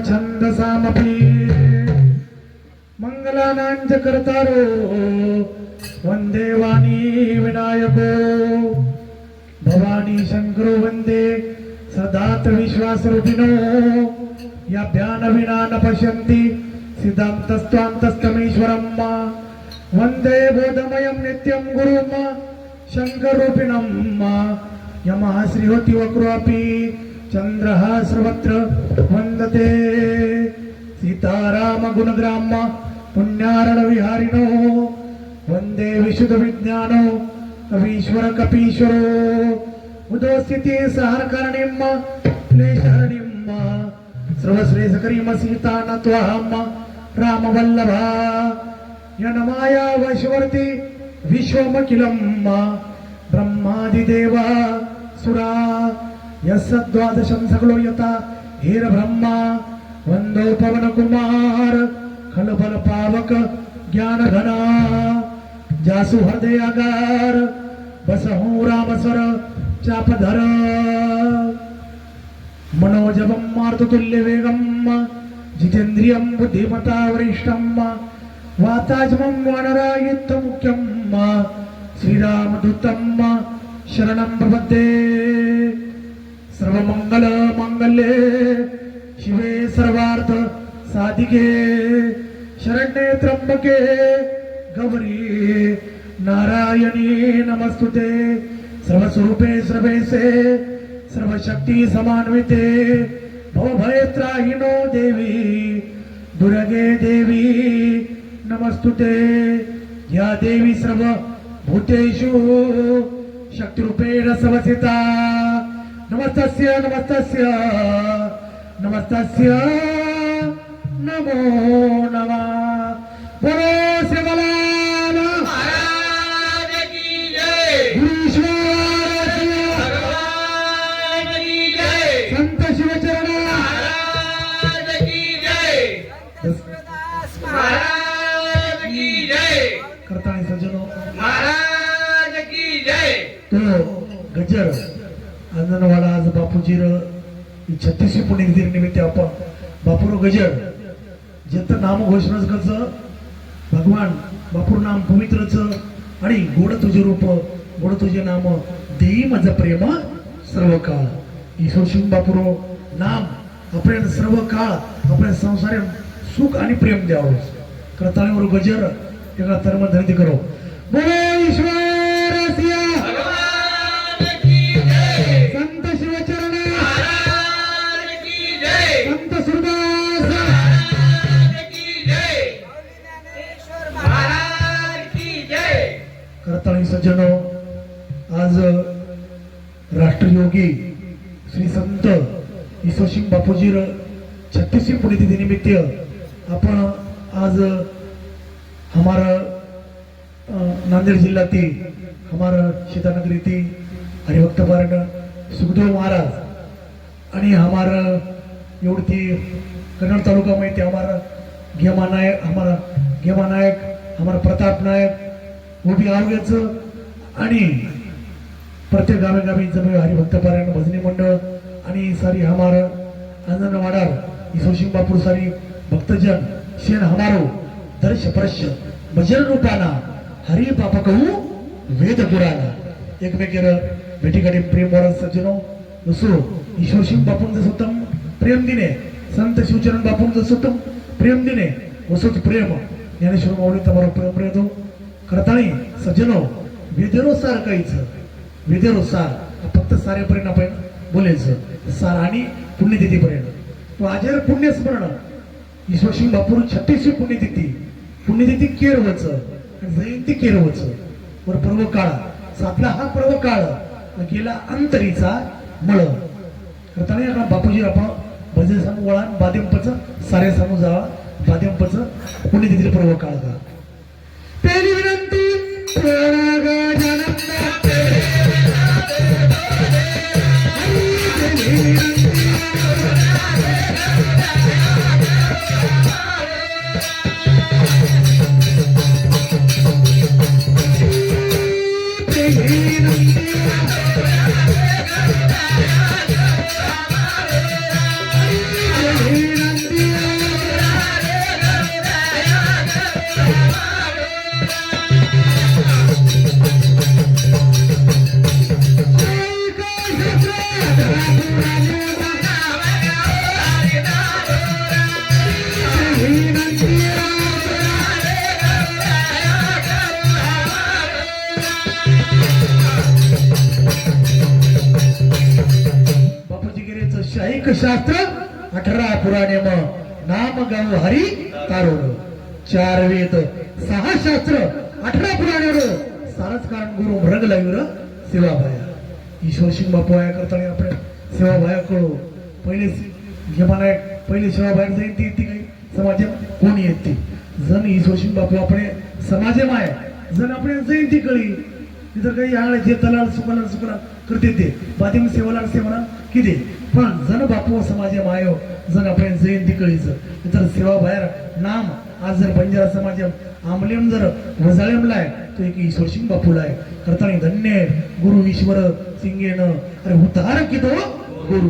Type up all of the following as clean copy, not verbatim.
छंदसामपि मंगलानांच करतारो वंदे वाणी विनायको भवानी शंकरो वंदे सदात विश्वासरूपिणो या ध्यान विना न पश्यन्ति सिद्धान्तस्त्वान्तस्तमीश्वरम् वंदे बोधमयं नित्यं गुरुम् शंकररूपिणं यमः श्रीहोति वक्रोऽपि चंद्रः सर्वत्र वंदते सीताराम गुणग्राम पुण्यारण विहारिणो वंदे विशुद्ध विज्ञानो कवीश्वर कपीश्वरो उदोस्थिति सहरकरणिम क्लेशहरणिम सर्वश्रेयसकरीम सीता नत्वाहम रामवल्लभा यनमाया वैश्वर्ति विश्वमखिलम ब्रह्मादिदेवा सुरा यस्सद्वादशं सकलो यथा हेर ब्रह्मा वंदो पवन कुमार खलबल पावक ज्ञान घना जासु हृदय अगार बसहु रामसर चापधर मनोजवं मारुततुल्य वेगं जितेन्द्रियं बुद्धिमता वरिष्ठं वाताजमं वानरायुक्त मुख्यं श्रीरामदूतं शरणं प्रपद्ये सर्वमंगल मांगल्ये शिवे सर्वार्थ साधिके शरण्ये त्र्यंबके गौरी नारायणी नमस्तुते सर्वस्वरूपे सर्वेसे सर्वशक्ति समान्विते भवभयत्राहिनो देवी दुर्गे देवी नमस्तुते या देवी सर्व भूतेषु शक्तिरूपेण संवस्थिता नमस्तस्य नमस्तस्य नमस्तस्य नमो नमः बोलो श्री बलाल महाराज की जय भगवान की जय संत शिवचरण महाराज की जय महाराज की जय करताळी सज्जनो महाराज की जय तो गजर आनंदवाडा आज बापूजीर 36वी पुण्यतिथी निमित्त आपण बापूरो गजर जेत नाम घोषणाच कच भगवान बापूर नाम पवित्रच आणि गोड तुझे रूप गोड तुझे नाम देई माझं प्रेम सर्व काळ ईश्वर शिव बापूरो नाम आपल्या सर्व काळ आपल्या संसारात सुख आणि प्रेम द्यावं करताळीवर गजर एका धर्म धरती करो बोलो ईश्वर सिया भगवान की जय संत शिवचरण महाराज की जय संत सुरदास महाराज की जय महाराज की जय करताळी सज्जनो आज राष्ट्रयोगी श्री संत ईश्वरसिंह बापूजीर 36वीं पुण्यतिथि निमित्त आपण आज हमारा नांदेड़ जिला थी हमारा सीतानगरी थी हरिभक्त पारण सुखदेव महाराज आणि हमारा एवढी कन्नड तालुका में हमारा गेमा नायक हमारा प्रताप नायक वो भी आवगेच आणि प्रत्येक गावे गावी जमे हरिभक्त पारायण भजनी मंडळ आणि सारी हमारा आनंद वाडार ईश्वरसिंह बापूर सारी भक्तजन शेन हमारो दर्श परश भजन रूपाना हरि पापा कहू वेद पुराणा एकमेकेर भेटीगाडी प्रेम वरस सज्जनो दुसरो ईश्वरसिंह बापून जसोतम प्रेम दिने संत शिवचरण बापून जसोतम प्रेम दिने वसोत प्रेम ज्ञानेश्वर माऊली तमारो प्रेम रेदो करताळी सज्जनो वेदेरो सार काहीच वेदेरो सार फक्त सारेपर्यंत आपण बोलायचं सार आणि पुण्यतिथी पर्यंत तो आजर पुण्य स्मरण ईश्वरसिंह बापूर 36वी पुण्यतिथी केरवच जयंती केरवच वर पर्व काळ सातला हा पर्व काळ गेला अंतरीचा मळ करताना आता बापूजी आपण भजन सांगू वळा बादेंपच सारे सांगू जावा बादेंपच पुण्यतिथी पर्व काळ का पहिली विनंती शास्त्र 18 पुराणे म नाम गाव हरी तारुण 4 वेद 6 शास्त्र 18 पुराणे रो सारच कारण गुरु मृग लावीर सेवा भाया ईश्वर सिंग बापू या करताना आपण सेवा भाया कळू पहिले जमाना पहिले सेवा भाया जयंती येते काही समाज कोणी येते जण ईश्वर सिंग बापू आपण समाज माय जण आपण जयंती कळी इतर काही याळे जे तलाल सुकला करते ते बादिम सेवाला सेवा किती पण जण बापू समाज मायो जण आपण जयंती कळीच इतर सेवा बाहेर नाम आज जर बंजारा समाज आमलेम जर वजाळेमलाय तो एक ईश्वर सिंग बापूलाय करताना धन्य गुरु ईश्वर सिंगेन अरे उतार कितो गुरु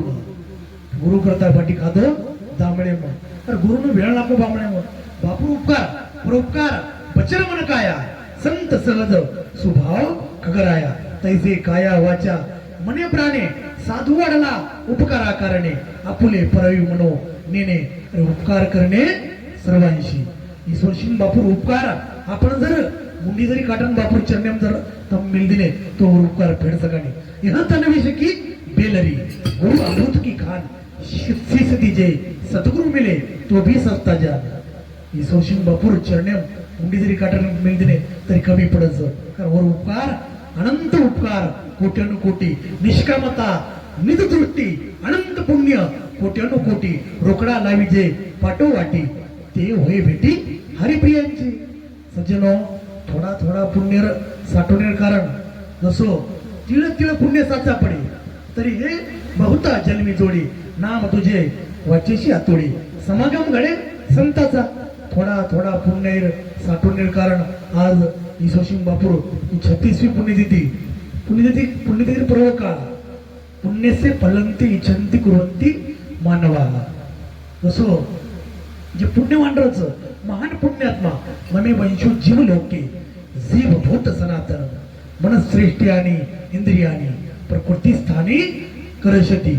गुरु करता पाठी खातो दामळे मग अरे गुरुनं वेळ लागो बामळे मग बापू उपकार परोपकार वचन मन काया संत सहज स्वभाव खगराया तैसे काया वाचा मने प्राणे साधू वाढला उपकारा करणे आपुले परवी मनो नेने अरे उपकार करणे सर्वांशी ईश्वर सिंग बापूर उपकार आपण जर मुंडी जरी काटन बापूर चरण्याम जर तम मिल दिले तो उपकार फेड सकाने यह तनविश की बेलरी गुरु अमृत की खान शीस दीजे सतगुरु मिले तो भी सस्ता जान ईश्वर सिंग बापूर चरण्याम मुंडी जरी काटन मिल दिले तरी कमी पडत कारण वर उपकार अनंत उपकार कोट्यानुकोटी निष्कामता निजदृष्टी अनंत पुण्य कोट्यानुकोटी रोकडा लावी जे पाठो वाटी ते होय भेटी हरिप्रियांची सज्जनो थोडा थोडा पुण्य साठवणे कारण जसो तिळ तिळ पुण्य साचा पडे तरी हे बहुता जन्मी जोडी नाम तुझे वाचेशी आतोडी समागम घडे संताचा थोडा थोडा पुण्य साठवणे कारण आज ईश्वर सिंग बापूर 36वी पुण्यतिथी पर्व काळ पुण्यसे फलंती इच्छन्ति कुर्वन्ति मानवा जसो जे पुण्यवानच महान पुण्यात्मा ममे वंशो जीव लोके जीव भूत सनातन मनश्रेष्ठी आणि इंद्रियानी प्रकृती स्थानी करशती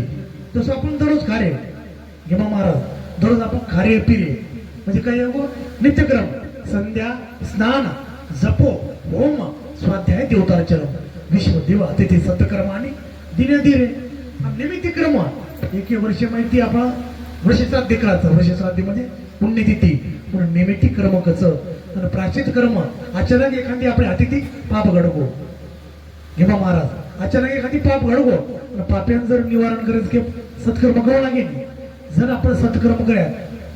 तसं आपण दररोज खारे घेमा महाराज दररोज आपण खारे पिरे म्हणजे काय नित्यक्रम संध्या स्नान जपो होम स्वाध्याय देवतार्चन विश्व देव अतिथी सत्कर्माने दिने दिरे निमित्त क्रम एक वर्ष माहिती आपण वृषश्राद्ध करायचं वृषश्राद्ध म्हणजे पुण्यतिथी म्हणून निमित्त क्रम कच आणि प्राचित कर्म अचानक एखादी आपल्या अतिथी पाप घडगो घेमा महाराज अचानक एखादी पाप घडगो पाप्यान जर निवारण करायचं की सत्कर्म करावं लागेल जर आपण सत्कर्म करूया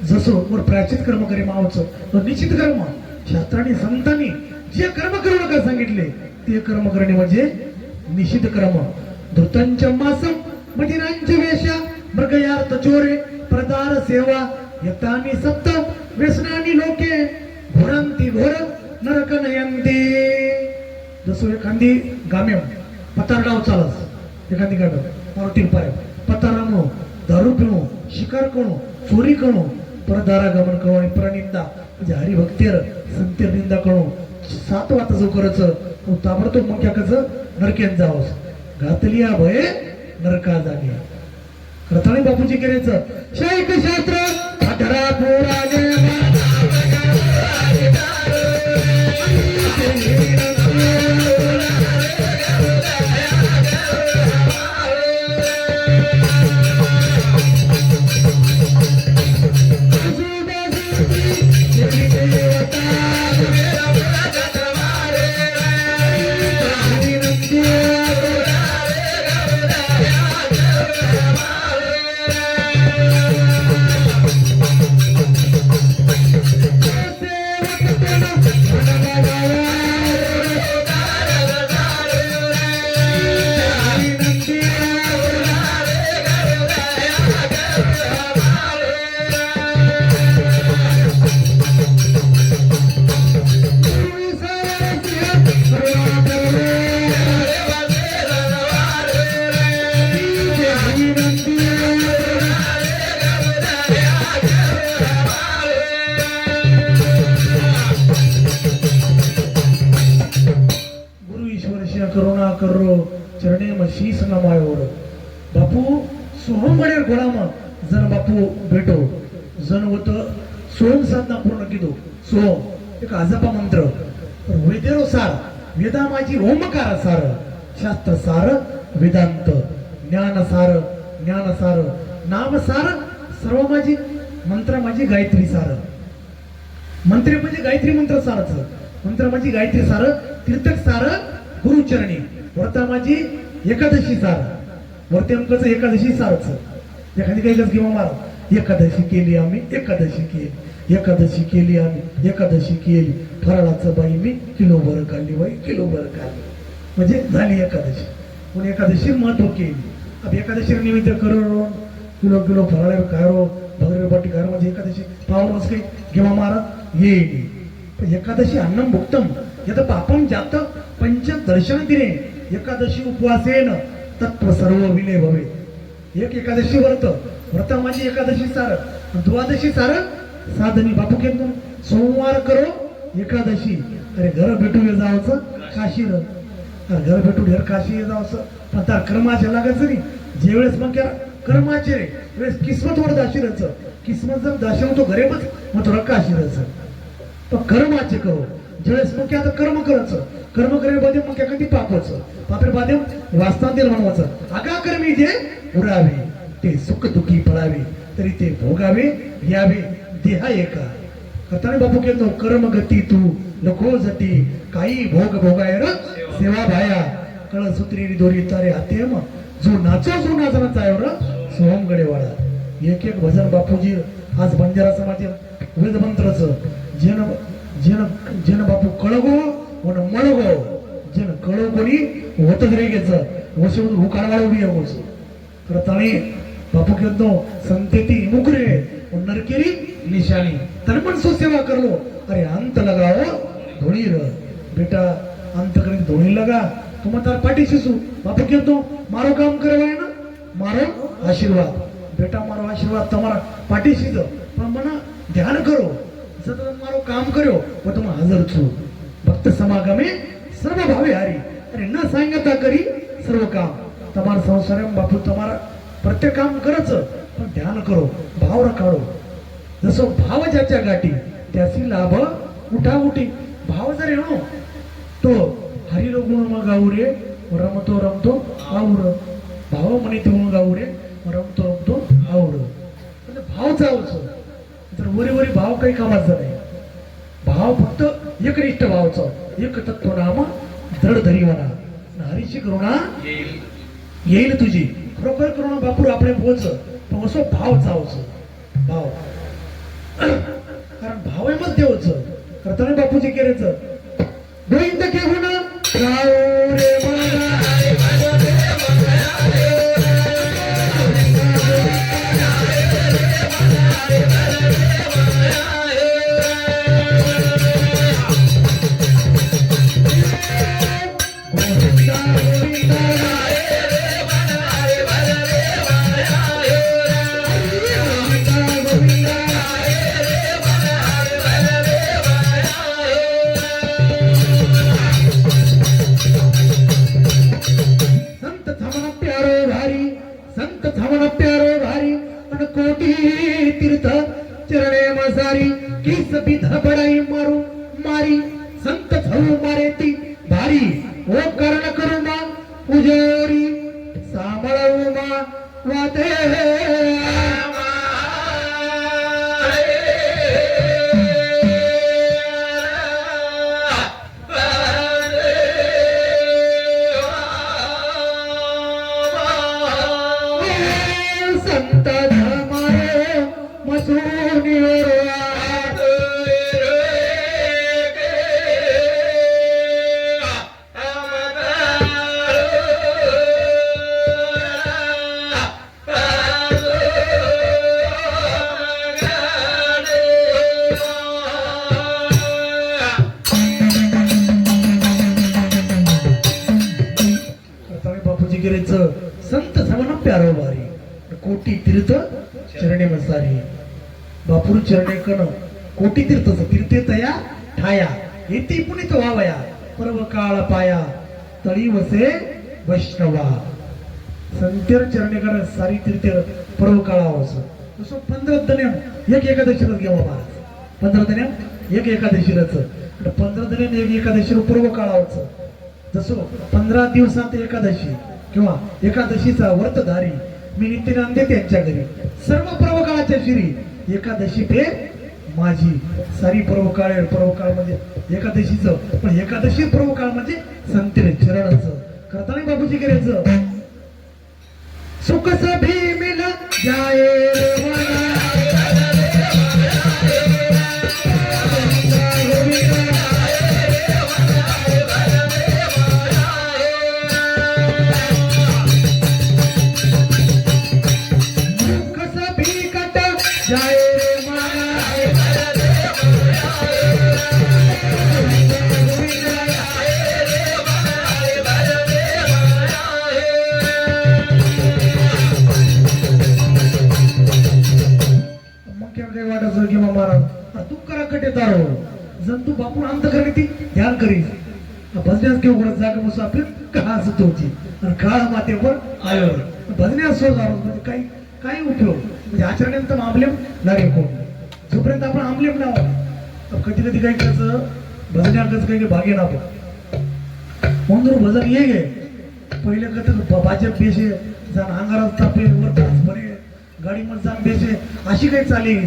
जसं वर प्राचित कर्म करे मावचं तर निश्चित कर्म शास्त्राने संतांनी जे कर्म करू नका सांगितले ते कर्म करणे म्हणजे निश्चित कर्म धृतंच मासम मदिनांच वेशा मृगयार्थ चोरे प्रदार सेवा यतानी सप्त व्यसनानी लोके घोरंती घोर नरक नयंती जसं एखादी गाम्य पतारडाव चालस एखादी गाड मारुती पाय पतारामो दारू पिणो शिकार करणो चोरी करणो परदारा गमन करणो आणि परनिंदा म्हणजे हरिभक्तेर संतेर निंदा करणो 7 वाता जो करायचं ताबडतोब मग क्या कसं नरकेन जावस घातलिया भये नरका जाणे करताना बापूजी करायचं शैक शास्त्र 18 पुराणे करुणा करो चरणे म शीस नमायोर बापू सोहमडे गोळाम जन बापू भेटो जन होत सोम साधना पूर्ण किदो सोम एक आजपा मंत्र वेदेरो सार वेदा माझी ओमकार सार शास्त्र सार वेदांत ज्ञान सार नाम सार सर्व माझी मंत्र माझी गायत्री सार मंत्र म्हणजे गायत्री मंत्र सारच मंत्र माझी गायत्री सार तीर्थक सार गुरुचरणी व्रता माझी एकादशी सार वरती अंकच एकादशी सारच एखादी काही किंवा मारा एकादशी केली आम्ही एकादशी केली आम्ही एकादशी केली फराळाचं बाई मी किलोभर काढली बाई किलोभर काढली म्हणजे झाली एकादशी पण एकादशी महत्व केली अब एकादशी निमित्त करो किलो फराळ खारो भगरे बाटी खारो म्हणजे एकादशी पावर काही किंवा मारा येईल पण एकादशी अन्नम भुक्तम यत पापम जात पंचदर्शन दिने एकादशी उपवासेन तत्व सर्व विले भवे एक एकादशी व्रत माझी एकादशी सार द्वादशी सार साधनी बापू केंद्र सोमवार करो एकादशी अरे घर भेटू जावचं काशीर घर भेटू घर काशी जावचं पण त्या कर्माचे लागायचं नाही जे वेळेस मग कर्माचे रे वेळेस किस्मत वर दाशिरायचं किस्मत जर दाशिर तो घरे बस मग थोडं काशीरायचं पण कर्माचे करो ज्यावेळेस मग आता कर्म करायचं कर्म करे बादे मग कधी पापाचं पापे बादे वाचतांतील म्हणवायचं आगा कर्मी जे उरावे ते सुख दुखी पडावे तरी ते भोगावे यावे देहा एका कथाने बापू केलो कर्म गती तू नको जती काही भोग भोगाय र सेवा भाया कळ सुत्री दोरी तारे हातेम जो नाचो नाचना र सोहम गडेवाडा एक एक भजन बापूजी आज बंजारा समाज वेद मंत्रच जन जन जन बापू कळगो वन मळगो जन कळो कोणी होत रेगेचं वशवून हुकाळवाळू बी होस करताने बापू केलो संतेती मुकरे नरकेरी निशानी तन पण सो सेवा कर लो अरे अंत लगाओ धोनी र बेटा अंत करे धोनी लगा तुम तार पाठी शिसू बापू केतो मारो काम करवाय ना मारो आशीर्वाद बेटा मारो आशीर्वाद तुम्हारा पाठी शिज पण मना ध्यान करो सतत मारो काम करो व तुम हाजर छू भक्त समागमे सर्व भावे हारी अरे न सांगता करी सर्व काम तुम्हारा संसार बापू तुम्हारा प्रत्येक काम करच पण ध्यान करो भाव काढो जसं भाव ज्याच्या गाठी त्याची लाभ उठाउठी भाव जर येणो तो हरिर गुण मग गाऊरे रमतो रमतो आऊर भाव म्हणे गुण गाऊरे रमतो रमतो आऊर म्हणजे भाव चावच तर वरी वरी भाव काही कामाचा नाही भाव फक्त एकनिष्ठ भावचा एक तत्व नाम दृढ धरी म्हणा हरीची करुणा येईल तुझी खरोखर करुणा बापूर आपले पोच पण असो भाव चावच भाव कारण भाव आहे मग देवच करताना बापूजी केरेच गोविंद घेऊन राव रे तीर्थ चरणे मसारी किस बिध बडाई मारू मारी संत झाऊ मारे ती भारी ओ कर्ण करू मा पुजारी सांभाळू मा वाते संत संत समन प्यारो भारी कोटी तीर्थ चरणे मसारी बापूर चरणे कन कोटी तीर्थ तीर्थे तया ठाया येती पुनित व्हावया पर्व काळ पाया तळी वसे वैष्णवा संतेर चरणे कन सारी तीर्थे पर्व काळा वस तसं 15 दन्याम एक एकादशीरच घ्यावा महाराज 15 दन्याम एक एकादशीरच 15 दन्याम एक एकादशीर पर्व काळावच जसं 15 दिवसांत एकादशी किंवा एकादशीचा व्रतधारी मी नित्य नांदे त्यांच्या घरी सर्व पर्व काळाच्या शिरी एकादशी पे माझी सारी पर्व काळ म्हणजे एकादशीचं पण एकादशी पर्व काळ म्हणजे संतेने चरणाचं करताना बाबूजी करायचं सुख सभी मिल जाए सुख सभी कट जाए जंतु बापू अंत करणे ती ध्यान करीस भजण्यास घेऊ गरज जागा बसू आपली कहा असत होती आणि काळ मातेवर आयो भजण्यास सो जावं म्हणजे काही उपयोग म्हणजे आचरणांत आंबलेम लागे कोण जोपर्यंत आपण आंबलेम लावा कधी कधी काही करायचं भजण्याकच काही भागे ना म्हणून भजन ये गे पहिले कधी भाजप बेसे जाण अंगारात तापे वर तास बरे गाडी मध्ये जाण बेसे अशी काही चाले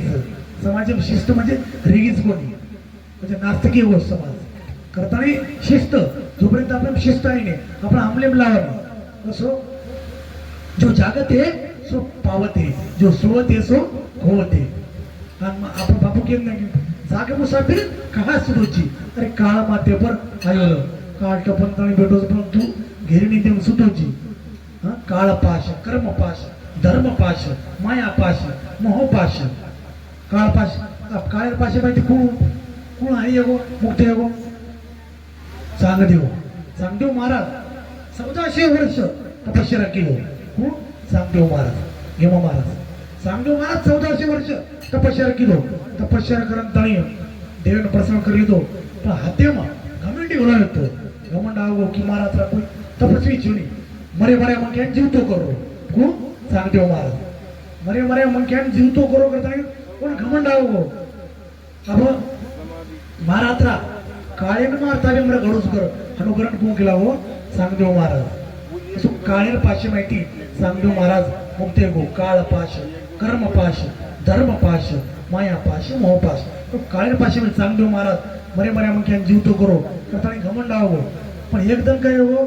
समाज शिस्त म्हणजे रेगीच कोणी म्हणजे नास्तिकी गोष्ट समाज करताना शिस्त जोपर्यंत आपण शिस्त आहे नाही आपण आमलेम लावा कसो जो जागत आहे सो पावते जो सोवत आहे सो खोवते आणि आपण बापू केलं नाही जागे मुसाफिर कहा सुटोची अरे काळा मातेवर आयो काळ टपंतानी भेटोच पण तू घेरणी देऊन सुटोची काळ पाश कर्म पाश धर्म पाश माया पाश मोहपाश काळ पाश काळ पाशे माहिती कोण आहे येगो मुक्त येगो चांगदेव महाराज 1400 वर्ष तपश्चर्या केली कोण चांगदेव महाराज घेमा महाराज चांगदेव महाराज 1400 वर्ष तपश्चर्या केलो तपश्चर्या करून ताणी देवन प्रसन्न करितो पण हातेमा घमंडी होणार होतो घमंड आवो की महाराज रा कोई तपस्वी चुनी मरे मग क्या जीवतो करो कोण चांगदेव महाराज मरे मग क्या जीवतो करो करता कोण घमंड आवो अब महारात्रा काळे मारतावे मला घडूच कर अनुकरण कोण केला हो चांगदेव महाराज असो काळेर पाशे माहिती चांगदेव महाराज मुक्ते गो काळ पाश कर्म पाश धर्म पाश माया पाश मोह पाश तो काळेर पाशे म्हणजे चांगदेव महाराज मरे मग क्या जीवतो करो करता घमंड आवो पण एकदम काय हो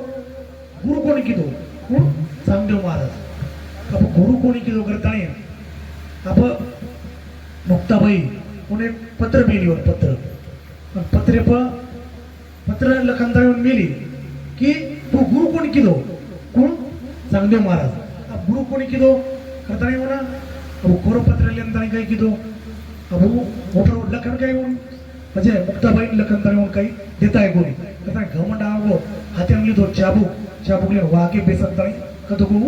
गुरु कोणी किदो कोण चांगदेव महाराज अब गुरु कोणी किदो करता अब मुक्ताबाई उन्हें पत्र मिली पत्र लखनदार मिली कि तू गुरु कोणी किदो कोण चांगदेव महाराज अब गुरु कोणी किदो करता नाही म्हणा अब कोरो पत्र लेनदारी काही किदो अब मोठं लखन काही म्हणजे मुक्ताबाई लखनदारी म्हणून काही देता आहे कोणी करता घमंड आवो हाती आणली तो चाबूक ले वाके बेसंताळी कतो को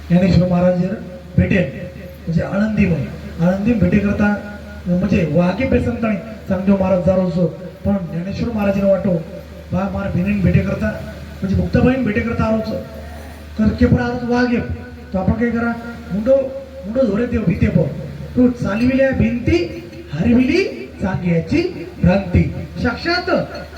ज्ञानेश्वर महाराज भेटेल म्हणजे आळंदी भेटे करता म्हणजे वागे बेसंताणी चांगदेव महाराज जारोसो पण ज्ञानेश्वर महाराजांना वाटो बा मार भिनेन भेटे करता म्हणजे मुक्ताबाईन भेटे करता आरोच करके पण आरोच वागे तो आपण काय करा मुंडो धोरे देव भीते पण तो चालविल्या भिंती हरविली चांग्याची भ्रांती साक्षात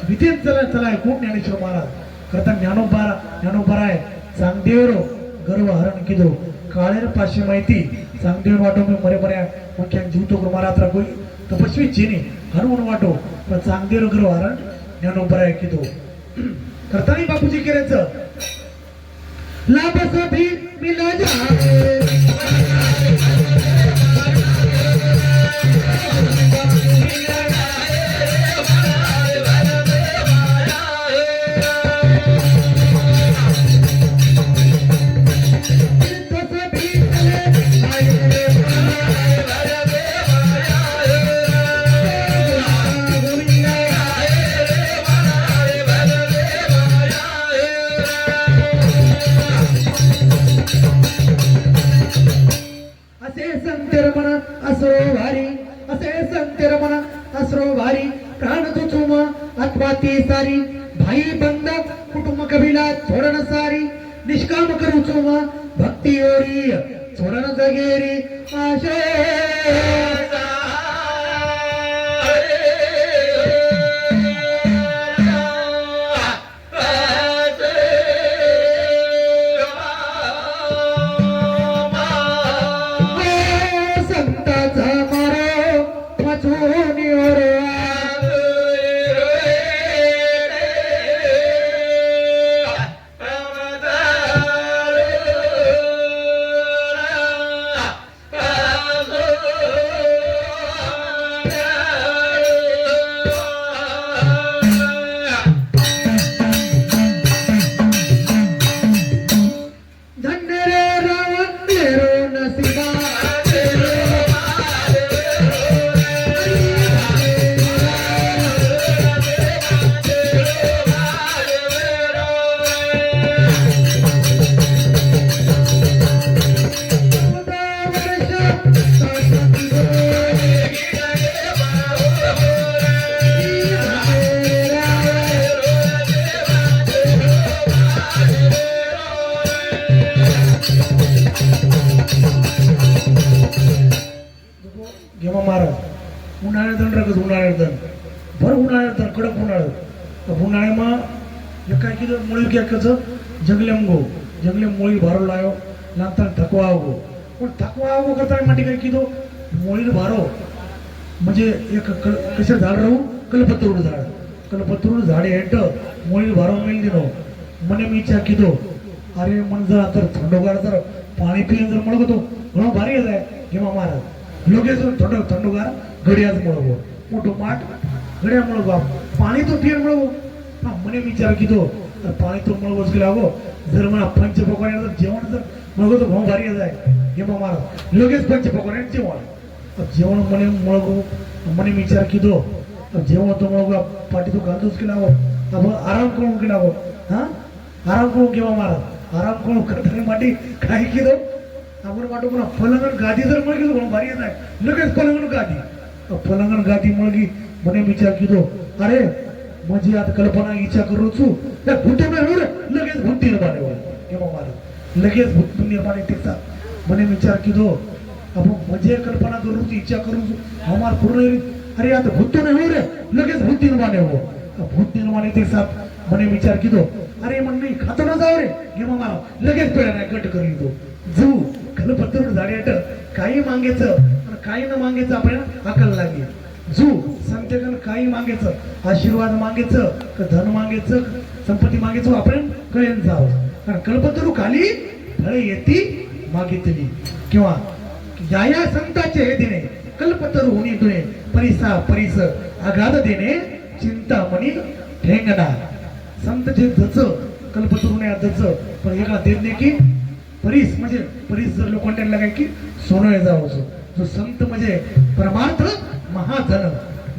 भीतेत चला खूप ज्ञानेश्वर महाराज करता ज्ञानोबारा आहे चांगदेवरो गर्व हरण किदो काळेर पाशे माहिती चांगदेव वाटो मी मरे मग क्या जीवतो करो महाराज कोई तपस्वी चीनी हरवून वाटो पण चांगदेव गर्व हरण ज्ञानोबारा किदो करतानी बापूजी करायचं लाभ सभी मिला जाए सारी भाई बंद कुटुंब कबिला छोडन सारी निष्काम करू चोमा भक्ती ओरी छोडन जगेरी आशे घेवा महाराज उन्हाळ्यात दण रगत उन्हाळ्यात दण भर उन्हाळ्यात दण कडक उन्हाळ्यात उन्हाळ्याમાં એકા કીધું મોળી ક્યાં કહે જંગલેમ ગો જંગલે મોળી ભારો લાયો લાંતા થકવા આવગો પણ થકવા આવગો કરતા માટે કઈ કીધું મોળી ભારો म्हणजे एक कशा झाड राहू कलपत्रूड झाडे हेंट मोळी भारो मेल दिनो मने मी इच्छा कीधो अरे मन जर आता थंडगार जर पाणी पिऊन जर मळगतो घणो भारी जाय घेवा महाराज लोके जर थंडगार घडियाच मळगो मोठो माठ घडिया मळगो पाणी तो पिऊन मळगो મને વિચાર કીધો પાણી તો મળવો જ લાગો જર મને પંચ પકોડે જેવણ જર મળગો તો ઘણો ભારી જાય એમાં મારો લોકેશ પંચ પકોડે જેવણ જેવણ મને મળગો મને વિચાર કીધો જેવણ તો મળગો પાટી તો ગાંધો જ લાગો अब आराम करून કે લાગો હા આરામ કરું કેવા મારા આરામ કરું કરતાની માટી ખાઈ કીધો આપણે માટો પણ ફલંગણ ગાદી જર મળી ગયો ઘણો ભારી જાય લોકેશ ફલંગણ ગાદી મળી મને વિચાર કીધો અરે माझी आता कल्पना इच्छा करू छु त्या भूते लगेच भूती निर्माण केव्हा मला लगेच भूत निर्माण येते मने विचार कीधो अब मजे कल्पना करू इच्छा करू हमार पूर्ण अरे आता भूत नाही हो रे लगेच भूती निर्माण हो भूत निर्माण येते साप मने विचार कीधो अरे मन नाही खातो ना जाऊ रे केव्हा मला लगेच पेढा नाही कट करून दो जू कल्पतरूड झाडे काही मागेचं आणि काही न मागेचं आपल्याला अकल लागेल जू सांगते का काही मागायचं आशीर्वाद मागायचं का धन मागायचं संपत्ती मागायचं आपण कळेन जावं कारण कल्पतरू खाली फळे येती मागितली किंवा या संताचे हे देणे कल्पतरू होणी तुने परिस आघात देणे चिंतामणी ठेंगणा संत जे जच कल्पतरू ने जच पण एका देणे की परिस म्हणजे परिस जर लोकांना लागाय की सोनं जावं जो संत म्हणजे परमार्थ महाधन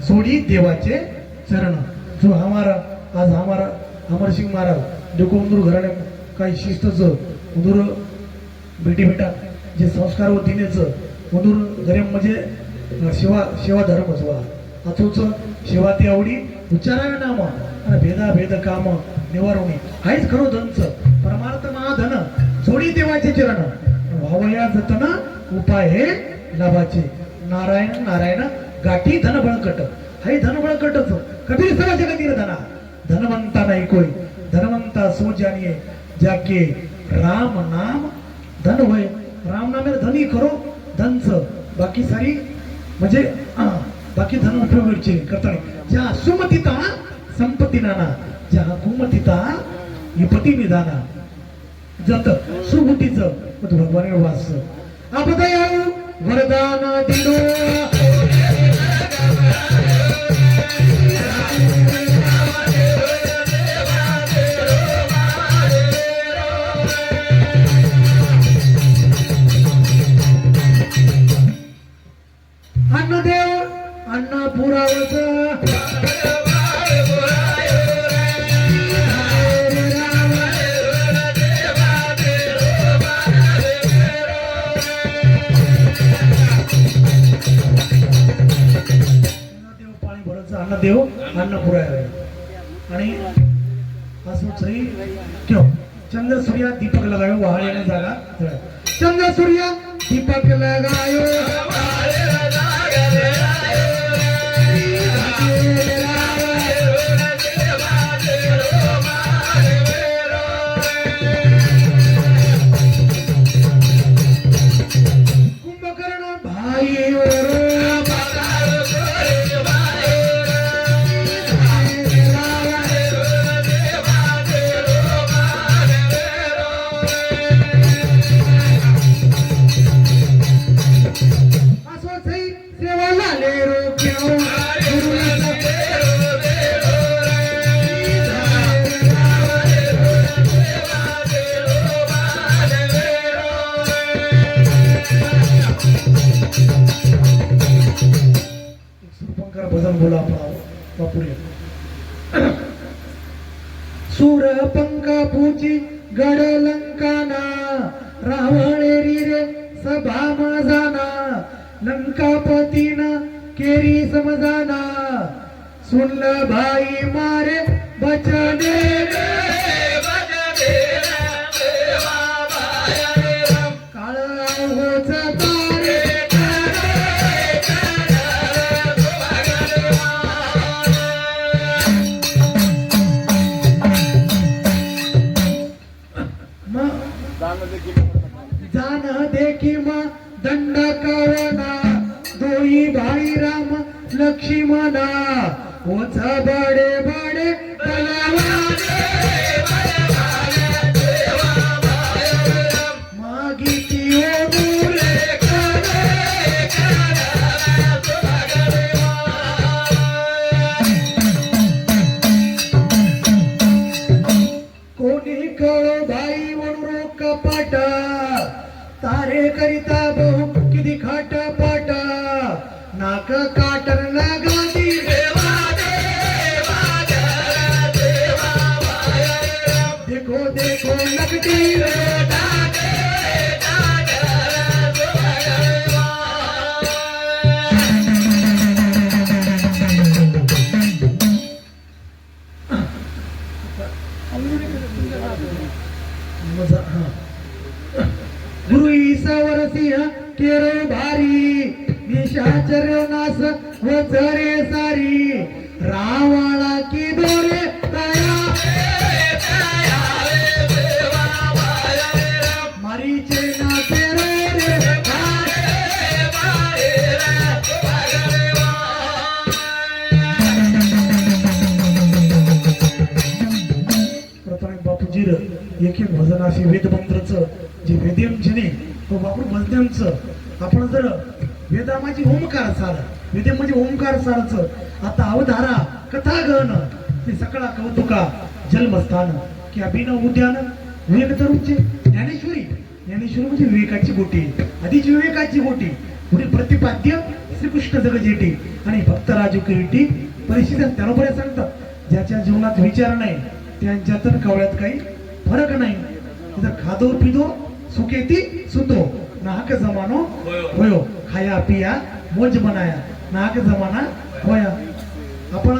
जोडी देवाचे चरण जो हमारा आज हमारा अमर सिंह महाराज देखो उंदूर घराने काही शिस्तच उंदूर बेटा जे संस्कार व दिनेच उंदूर घरे म्हणजे सेवा धर्म जोवा अथोच सेवा ती आवडी उच्चारावे नाम आणि भेद काम निवारवणी हाच खरो धनच परमार्थ महाधन जोडी देवाचे चरण भावया जतन उपाय हे लाभाचे नारायण नारायण गाठी धन बळकट हाय धन बळकटच कबीर सरा जगती धना धनवंता नाही कोई धनवंता सो जानिए जाके राम नाम धन होय राम नामे धनी करो धनच बाकी सारी म्हणजे बाकी धन उपयोगाचे करता ज्या सुमतीता संपत्ती नाना ज्या कुमतीता विपती निदाना जत सुबुतीच भगवान वास आपदया वरदान दिलो अन्नदेव अन्न पुरावच देव अन्न पुरावे आणि असं सही क्यों चंद्र सूर्य दीपक लगायो वहाळेने जागा चंद्र सूर्य दीपक लगायो कुंभकर्ण भाई भजन बोला वापरूया सूर पंका पूची गड लंकाना रावळेरी रे सभा मजाना लंकापतीना केरी समजाना सुनल भाई मारे बचने काळ होच तारे भाई राम लक्ष्मणा ओझ बडे बडे मागिती ओ मुले कोणी कळो भाई वणुरो कपाटा तारे करिता बहु किती खाटा पाटा नाक काटर लगाती देखो देखो लगती गुरु ईसावर सिंह केरो भारी निशाचर नास व जरे सारी रावणा की दोरे तया मारीचे नाचे रे प्रथम बापूजीर एक एक भजनाशी वेदमंत्रचं जे वेद्यमजीने तो बापू भजनांचं आपण जर वेदा माझी ओमकार सार वेद म्हणजे ओमकार सारचं आता अवधारा कथा गहन ते सकळा कौतुका जन्मस्थान की अभिन उद्यान विवेक तरुणचे ज्ञानेश्वरी ज्ञानेश्वरी म्हणजे विवेकाची गोटी आधीची विवेकाची गोटी पुढे प्रतिपाद्य श्रीकृष्ण जगजेटी आणि भक्तराजू किरीटी परिस्थिती त्यानुसार सांगतात ज्याच्या जीवनात विचार नाही त्यांच्यात कवळ्यात काही फरक नाही जर खादो पिदो सुकेती सुतो नाहक जमानो होयो खाया पिया मोज बनाया नाहक जमाना होया आपण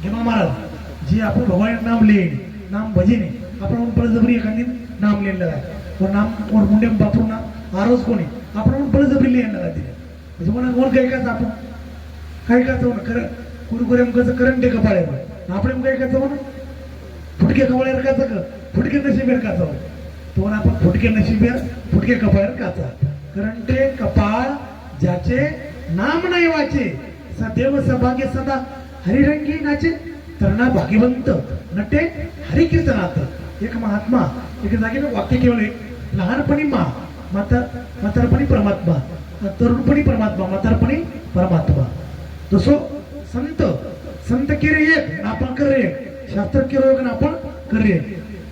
घेमा महाराज जे आपण भगवान नाम लेन नाम भजने आपण बळजबरी एखादी नाम लिहिलेलं आहे नाम मुंडे बापू नाम आरोज कोणी आपण बळजबरी लिहिलेलं आहे म्हणजे म्हणा कोण काय काच आपण काय काच खरं कुरकुरे कसं करंट कपाळे आपण काय काच म्हणून फुटके कपाळ्यावर काचा फुटके नशिबेर काचा तो आपण फुटके नशिबेर फुटके कपाळ्यावर काचा कारण ते कपाळ ज्याचे नाम नाही वाचे सदैव सभाग्य सदा हरिरंगी नाचे तरणा भाग्यवंत नटे हरिकीर्तनात एक महात्मा एक जागेनं वाक्य केवळ एक लहानपणी म्हातारपणी परमात्मा तरुणपणी परमात्मा म्हातारपणी परमात्मा तसो संत संत केरे एक आपण करे शास्त्र केलो एक आपण करे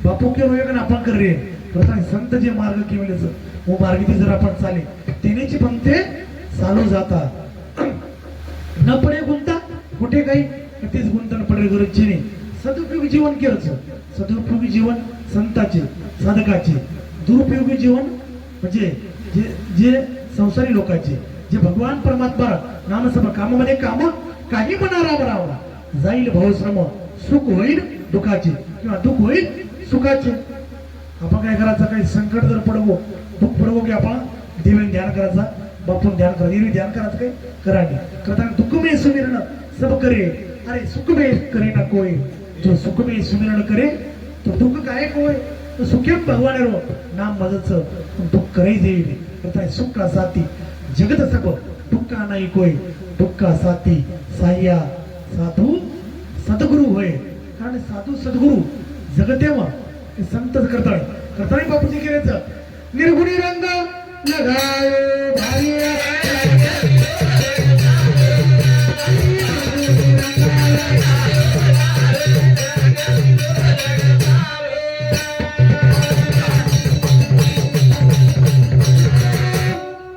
बापू केलो एक आपण करे प्रथम संत जे मार्ग केवलेच वो मार्गी जर आपण चाले तेनेची पंथे चालू जाता न पडे गुंता कुठे काही तेच गुंतन पडे गरजची नाही सदुपयोगी जीवन केलं सदुपयोगी जीवन संताचे साधकाचे दुरुपयोगी जीवन म्हणजे जे जे संसारी लोकांचे जे भगवान परमात्मा नामसभा कामामध्ये काम काही मनारा बरावा जाईल भावश्रम सुख होईल दुःखाचे किंवा दुःख होईल सुखाचे आपण काय करायचं काही संकट जर पडवो दुःख पडवो की आपण देवी ध्यान करायचा बापून ध्यान करा देवी ध्यान करायचं काही कराने करताना दुःख में सुमिरण सब करे अरे सुख में करे ना कोई जो सुख में सुमिरण करे तो दुःख काय कोय तो सुखेम भगवान रो नाम मजच दुःख करे देवी करताना सुख का साथी जगत सब दुःख नाही कोय दुःख का साथी साह्या साधू सद्गुरु होय कारण साधू सद्गुरु जगतेवा संत करताळी बापूजी केल्याचं निर्गुणी रंग लगायो भाई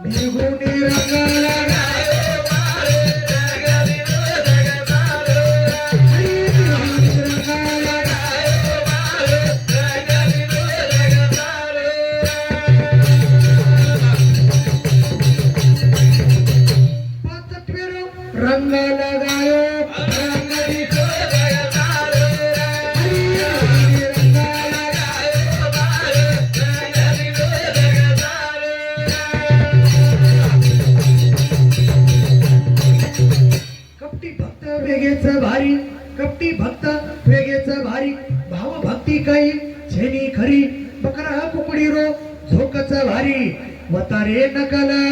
निर्गुणी रंग रंग लगायो रंग दिखो कपटी भक्त वेगेच भारी कपटी भक्त वेगेच भारी भाव भक्ती काही छेनी खरी बकरा कुकडी रो झोकच भारी वतारे नकला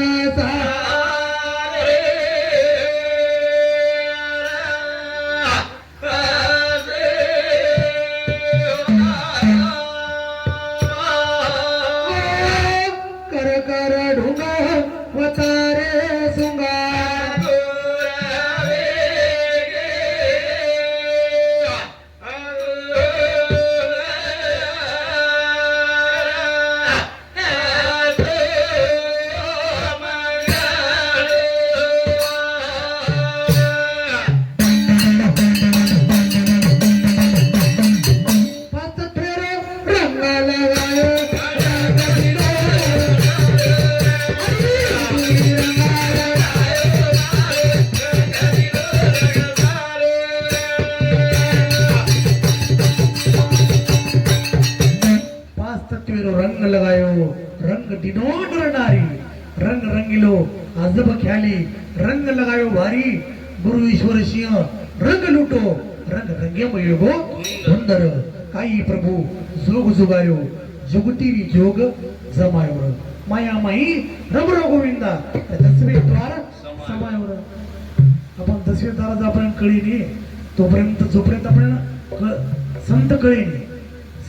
अजब ख्याली रंग लगायो भारी गुरु ईश्वर सिंह रंग लुटो रंग रंगे मयोगो सुंदर काही प्रभू जोग जुगायो जुगतीरी जोग जमायो माया माई रमरो गोविंदा दसवे द्वार समायो आपण दसवे द्वारात आपण कळीने तोपर्यंत जोपर्यंत आपण संत कळीने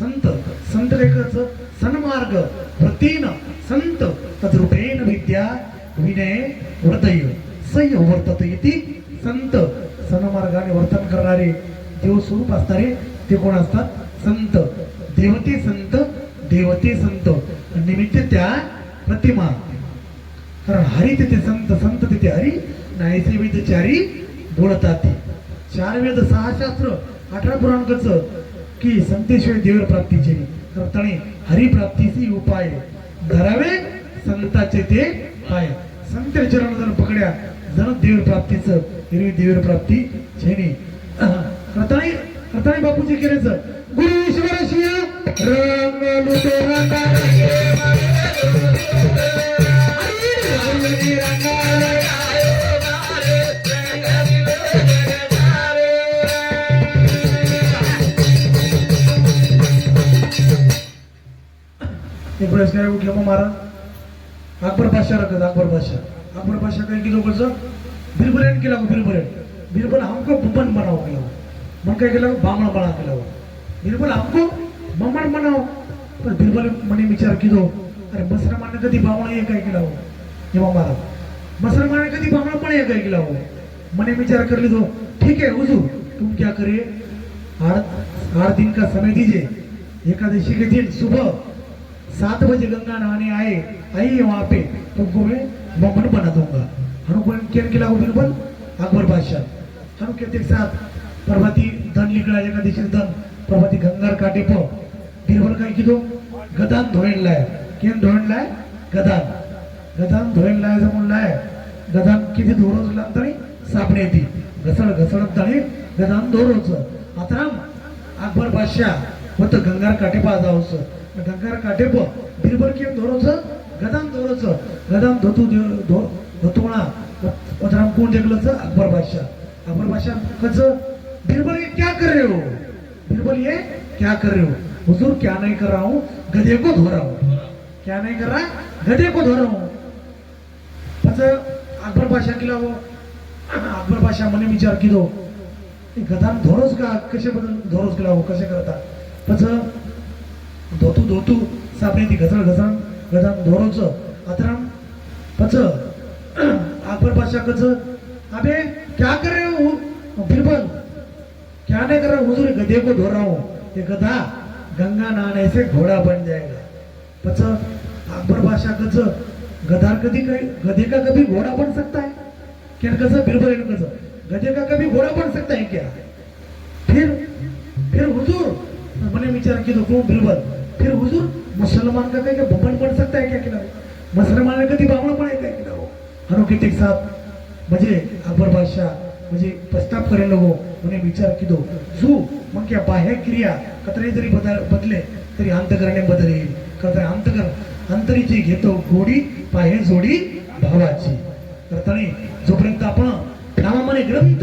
संत संत काय करायचं सन्मार्ग प्रतीन संत तद्रूपेण विद्या विनय हृदय सह्य वर्तत इति संत सन्मार्गाने वर्तन करणारे देव स्वरूप असणारे ते कोण असतात संत देवते संत निमित्त त्या प्रतिमा कारण हरी तिथे संत संत तिथे हरी नाहीसे वेद चारी बोलतात 4 वेद 6 शास्त्र 18 पुराणकच की संतेशिवाय देव प्राप्तीचे करताने हरी प्राप्तीची उपाय धरावे संताचे ते पाय संत चरण जर पकड्या जण देव प्राप्तीचं हिरवी देव प्राप्ती छेनी करताने बापूजी केल्याचं गुरु ईश्वर सिंह रंग लुटे एक वेळेस काय उठलं मग महाराज अकबर बादशाह रखत अकबर बादशाह काय केलं कसं बिरबल केला बिरबल हमको बुबन बनाओ केला मग काय केलं बामण बना केला बिरबल हमको बमण बनाओ पण बिरबल म्हणे विचार केलो अरे मुसलमाने कधी बामण हे काय केला हो जेव्हा महाराज मुसलमाने कधी बामण पण हे काय केला हो मैंने विचार कर ली तो ठीक है हुजूर तुम क्या करिए 8 दिन का समय दीजिए एकादशी के दिन सुबह 7 बजे गंगा नहाने आइए वहां पे तुमको मैं बमन बना दूंगा हनुमान क्या किला हो बिरबल अकबर बादशाह हनु के साथ पर्वती धन निकला एकादशी धन पर्वती गंगार काटे पर बिरबल काय किदो गदान धोयन लाय केम धोयन लाय गदान धोयन लाय जमून लाय गदान किती धोरोज लागतणी सापणे ती घसडत तणी गदान धोरोज आता अकबर बादशाह होत गंगार काटे पा जावस गंगार काटे प बिरबल केम धोरोज गदान धोतुणा उतराम कोण देखलच अकबर बादशाह कच बिरबल ये क्या कर रहे हो बिरबल ये क्या कर रहे हो हुजूर क्या नहीं कर रहा हूं गधे को धो रहा हूं क्या नहीं कर रहा गधे को धो रहा हूं पच अकबर बादशाह केला हो अकबर बादशाह मने विचार किदो गदान धोरोज का कसे बदल धोरोज केला हो कसे करता पच धोतू सापणे ती घसळ गदान धोरोज अतराम पच अकबर बादशाह कच अबे क्या कर रहे हो बिरबल क्या नहीं कर रहा हुजूर गधे को धो रहा हूं ये गधा गंगा नहाने से घोड़ा बन जाएगा पच अकबर बादशाह कच गधे का कभी घोड़ा बन सकता है क्या कस बिरबल कस गधे का कभी घोड़ा बन सकता है क्या फिर हुजूर मैंने विचार किया तो बिरबल फिर हुजूर मुसलमान का क्या बमन बन सकता है क्या केला मुसलमान ने कधी बामण पण काय केला हो हनु किती साथ म्हणजे अकबर बादशाह म्हणजे पश्चाताप करे लोगो मैंने विचार किदो जू मग क्या बाह्य क्रिया कतरे जरी बदले तरी अंतकरणे बदले कतरे अंतरीची घेतो गोडी बाह्य जोडी भावाची करताना जोपर्यंत आपण नामाने ग्रंथ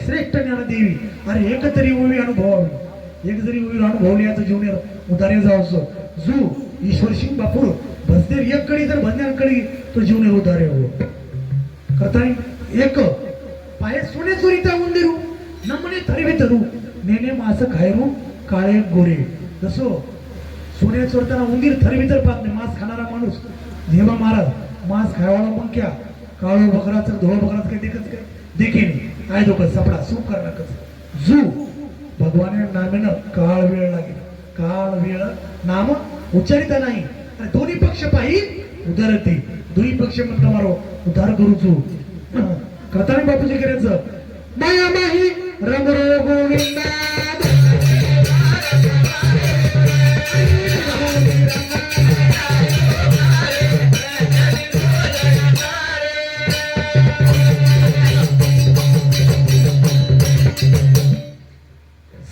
श्रेष्ठ ज्ञान देवी अरे एक तरी ओवी अनुभवावी एक जरी ओवी अनुभवली याचं जीवन उदारे जावसो जू ईश्वर सिंह बापूर भजदेर एक कडी जर भजनांकडी तो जीवन उदारे हो करताना एक पाय सोने चोरीता उंदिरू नमने थरवितरू नेने मास खायरू काळे गोरे जसो सोने चोरताना उंदीर थरवितर पाहत नाही मांस खाणारा माणूस जेव्हा महाराज मांस खायवाला मग क्या काळो बकराचं धोळ बकराचं काय देखत काय देखे नाही आय दोक सपडा सूप करणार कस जू भगवाने नामेनं काळ वेळ लागेल काळ वेळ नाम उच्चारिता नाही आणि दोन्ही पक्ष पाही उदारते दोन्ही पक्ष म्हणता मारो उद्धार करूचू करताना बापूजी करायचं माया माही रमरो गोविंदा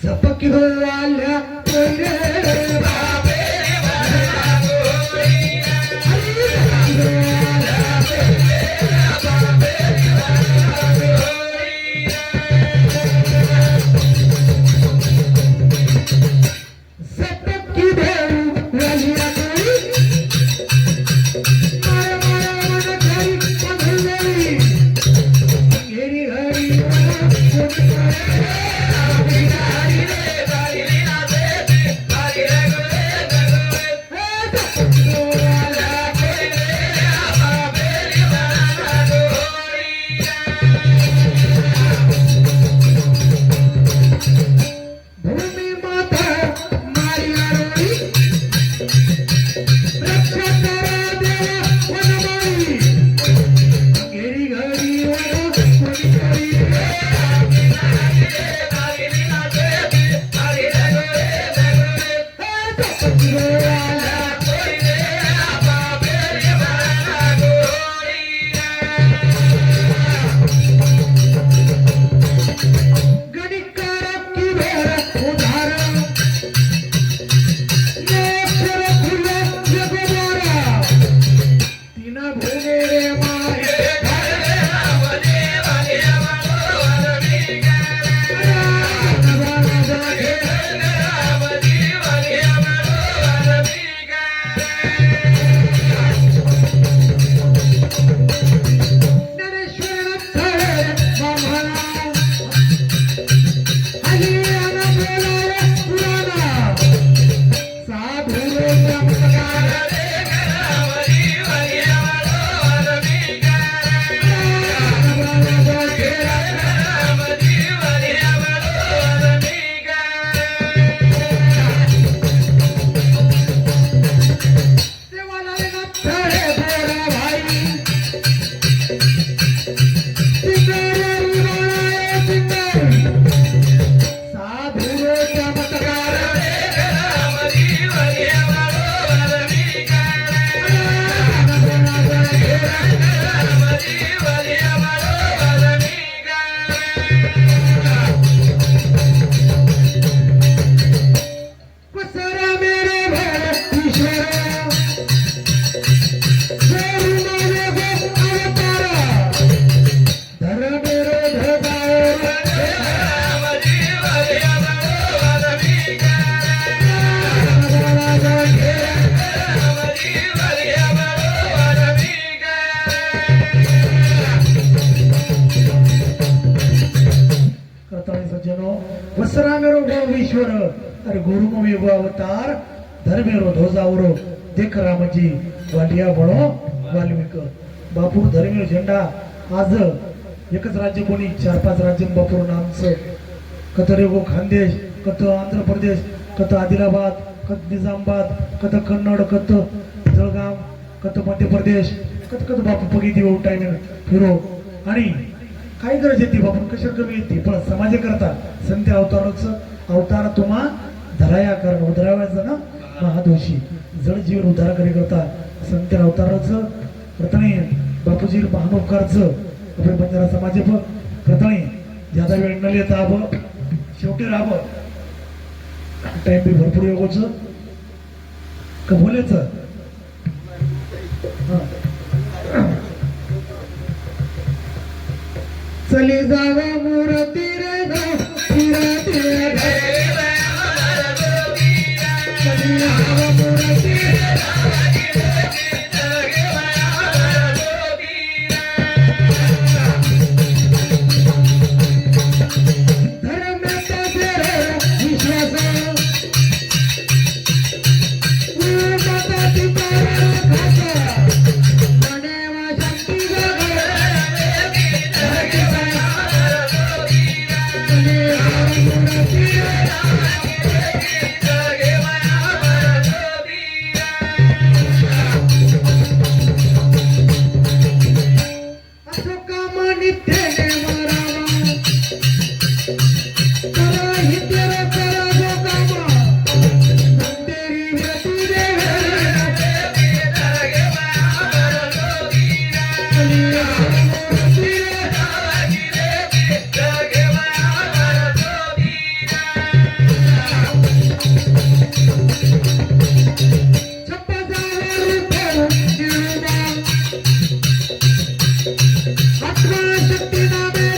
झपकी आल्या भूमी माता मारिया रोळी रक्षा करा देवा वनमाळी घेरी घरी वर कोणी करी गणिकार की भेर उधार नेक्षर खुले जगवारा तिना भोगे रे माये वसरामेरो ईश्वर अरे गुरुमेव अवतार धर्मेरो ध्वजावरो देख रामजी वालिया बळो वाल्मिक बापूर धर्मेरो झेंडा आज एकच राज्य कोणी 4-5 राज्य बापूर नामचं कत रेगो खानदेश कत आंध्र प्रदेश कत आदिलाबाद कत निजामाबाद कत कन्नड कत जळगाव कत मध्य प्रदेश कत कत बापू पगी देऊ टाइम फिरो आणि काय गरज येते बापून कशा कमी येते पण समाज करता संत अवतारच अवतार तुम्हा धराया कारण उधरावायचं ना महादोषी जड जीवन उद्धार करी करता संत अवतारच प्रथमे बापूजी महानोपकारच आपल्या बंजारा समाज प्रथमे ज्यादा वेळ न लेता आब शेवटी राब टाइम बी भरपूर योगोच का बोलायचं चली जावा मूर्ती रे मूर्ती चली जावा मूर्ती शक्ती नामे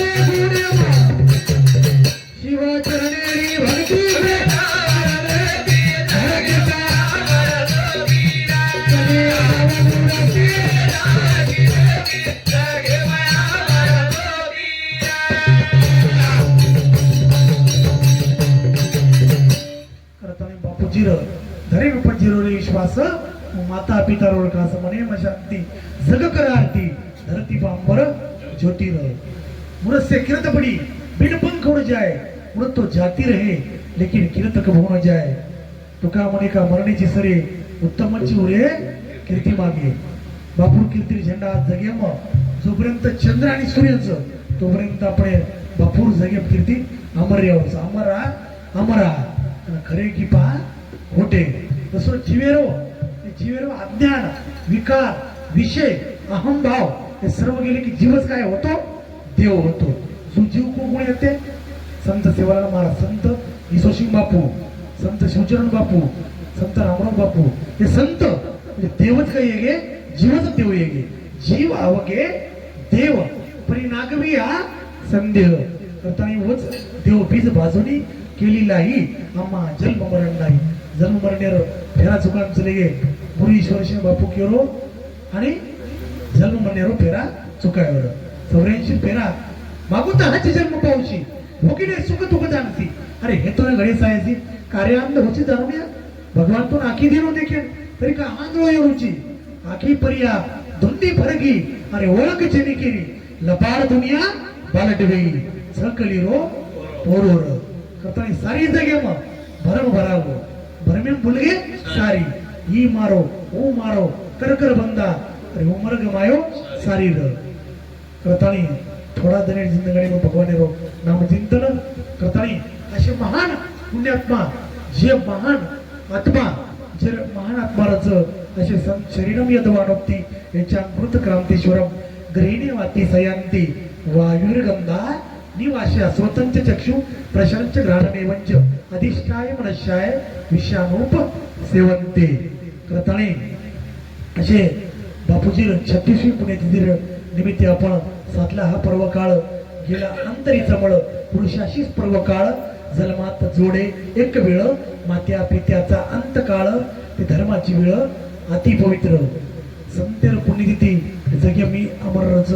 बापूजीर धरे विपजीरो रे विश्वास माता पिता रोड कास मने म शांती जग कर आरती धरती पांबर ज्योतिर मुरसे किरत पड़ी बिन पंख उड़ जाए उड़ तो जाती रहे लेकिन किरत कभू न जाए तुका मने का मरणेची सरे उत्तमची उरे कीर्ती मागे बापूर कीर्ती झेंडा आज जगेम जोपर्यंत चंद्र आणि सूर्याचं तोपर्यंत आपण बापूर जगेम कीर्ती अमर्यावच अमरा अमरा खरे की पा होते तसं जीवेरो अज्ञान विकार विषय अहंभाव हे सर्व गेले की जीवच काय होतो देव होतो जो जीव कोण येते संत सेवालाल महाराज संत इसोसिंग बापू संत शिवचरण बापू संत रामराव बापू हे संत म्हणजे देवच काही येगे जीवच देव येगे जीव आवगे देव परिनागवी हा संदेह करताना वच देव बीज बाजूनी केलेलाही आम्हा जन्म मरण नाही जन्म मरण्यावर फेरा चुकान चले गे गुरु ईश्वरशन बापू केरो आणि जन्म मरण्यावर फेरा चुकायवर 84 फेरा मागून तर हाची जन्म पावशी भोगिने सुख दुःख जाणसी अरे हे तो घडी सायसी कार्यानंद होची जाणून या भगवान तो आखी दिनो देखेन तरी का आंधळो येऊची आखी परिया धुंदी फरकी अरे ओळख चेनी केली लपाड दुनिया बालट वेई सकली रो पोरोर करतानी सारी जगे मग भरम भरावो भरमेन बुलगे सारी ही मारो ओ मारो कर बंदा अरे उमर गमायो सारी र करतानी थोडा दने जिंदगानी में भगवान रो नाम चिंतन करतानी असे महान पुण्यात्मा जे महान आत्मा जे महान आत्मारच असे संत शरीरम यदवानोक्ती याच्या अमृत क्रांतीश्वरम गृहिणी वाती सयांती वायुर्गंधा निवास्या स्वतंत्र चक्षु प्रशांत घ्राणमेवंच अधिष्ठाय मनश्याय विषानोप सेवंते करताने असे बापूजी 36वी पुण्यतिथी निमित्त आपण साधला हा पर्व काळ गेला अंतरीचा मळ पुरुषाशीच पर्व काळ जन्मात जोडे एक वेळ मात्या पित्याचा अंत काळ ते धर्माची वेळ अति पवित्र संतेर पुण्यतिथी जगे मी अमर रच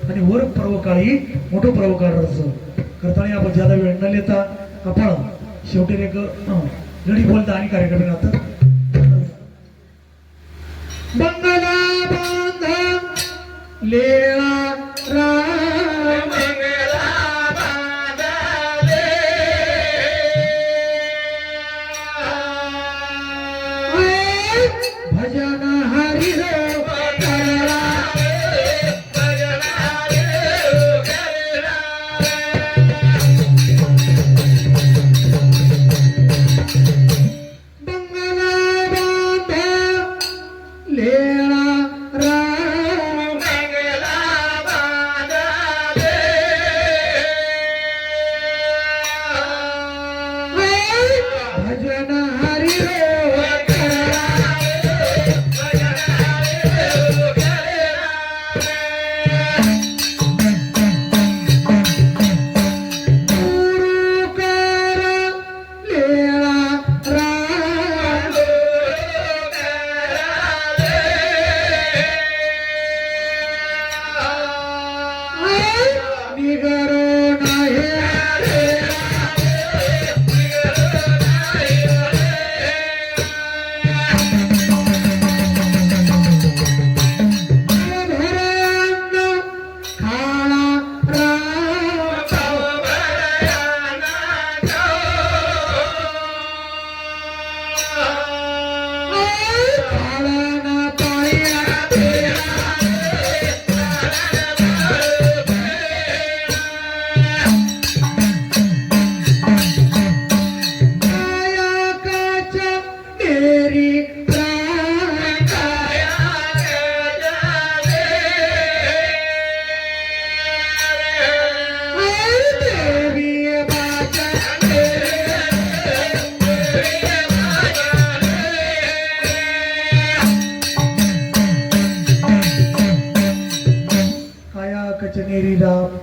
आणि वर पर्व काळी मोठं पर्व काळ रच करताना आपण ज्यादा वेळ न लेता आपण शेवटी एक गडी बोलता आणि कार्यक्रम आता बंगला बांधा लेळा राम भजन हरि रो करला बंगला बांधा लेळा राम भजन हरि रो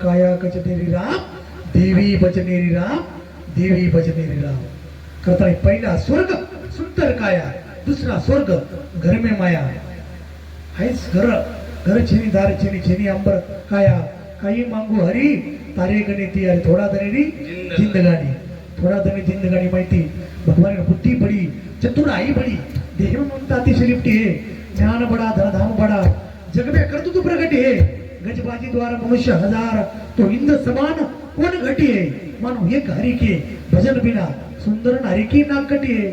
काया कचनेरी राम देवी बचनेरी राम देवी बचनेरी राम करता पहिला स्वर्ग सुंदर काया दुसरा स्वर्ग घर में माया हायच घर छेनी दार छेनी अंबर काया काही मांगू हरी तारे गणे ती अरे थोडा दनेरी जिंदगानी थोडा दने जिंदगानी माहिती भगवान बुद्धि बड़ी चतुराई बड़ी देह में ममता अतिशय लिपटी है ज्ञान बड़ा धनधाम बड़ा जग में कर तू प्रगट है गजबाजी द्वारा मनुष्य हजार तो इंद्र समान कोण घटी है मानो एक हरि के भजन बिना सुंदर नारी की नाक कटी है